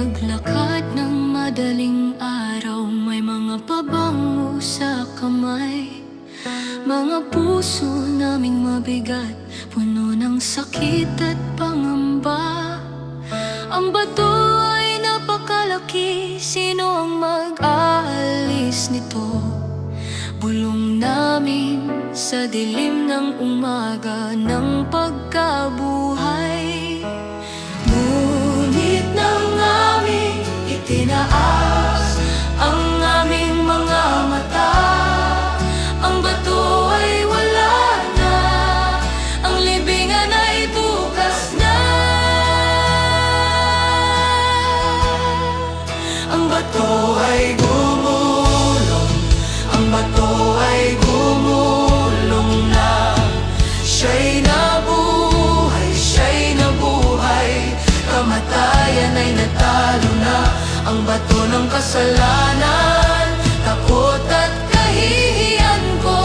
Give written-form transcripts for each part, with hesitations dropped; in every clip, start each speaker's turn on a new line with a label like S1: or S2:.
S1: Paglakad ng madaling araw, may mga pabango sa kamay. Mga puso naming mabigat, puno ng sakit at pangamba. Ang bato ay napakalaki, sino ang mag-aalis nito? Bulong namin sa dilim ng umaga ng pagkabuhay. Ngunit nang aming itinaas ang aming mga mata, ang bato ay wala na, ang libingan ay bukas na. Ang bato ay gumulong, ang bato ay gumulong na. Siya'y nabuhay, siya'y nabuhay, kamatayan ay natalo na. Ang bato ng kasalanan, takot at kahihiyan ko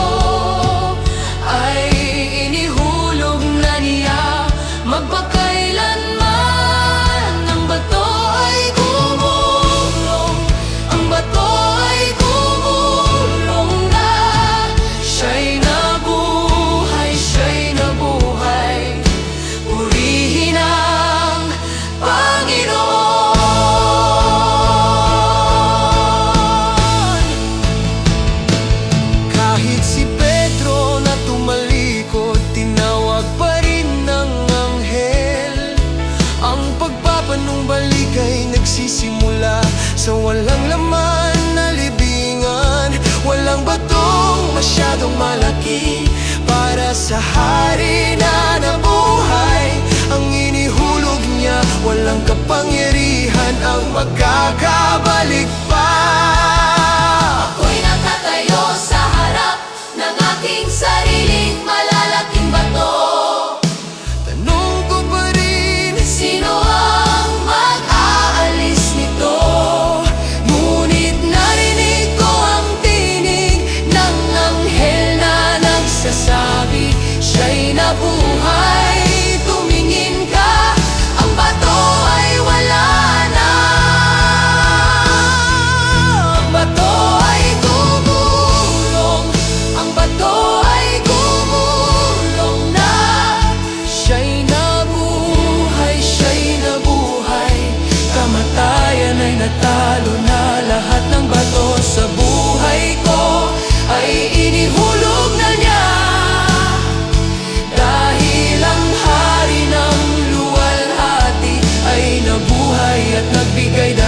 S1: ay inihulog na niya magpakailanman. Ang bato ay gumulong, ang bato ay gumulong na. Siya'y nabuhay, siya'y nabuhay, purihin ang Panginoon. Kahit si Pedro na tumalikod, tinawag pa rin ng anghel. Ang pagpapanumbalik ay nagsisimula sa walang laman na libingan. Walang batong masyadong malaki para sa hari na nabuhay. Ang inihulog niya, walang kapangyarihan ang magkakabalik pa. Ako'y nakatayo sa harap ng aking sariling malalaking bato. Tanong ko pa rin, sino ang mag-aalis nito? Ngunit narinig ko ang tinig ng anghel na nagsasabi, siya'y nabuhay. Tumingin ka, ang bato ay wala na. Ang bato ay gumulong, ang bato ay gumulong na. Siya'y nabuhay, siya'y nabuhay, kamatayan ay natalo na. Lahat ng bato sa buhay ko ay inihulog na niya. Dahil ang hari ng luwalhati ay nabuhay at nagbigay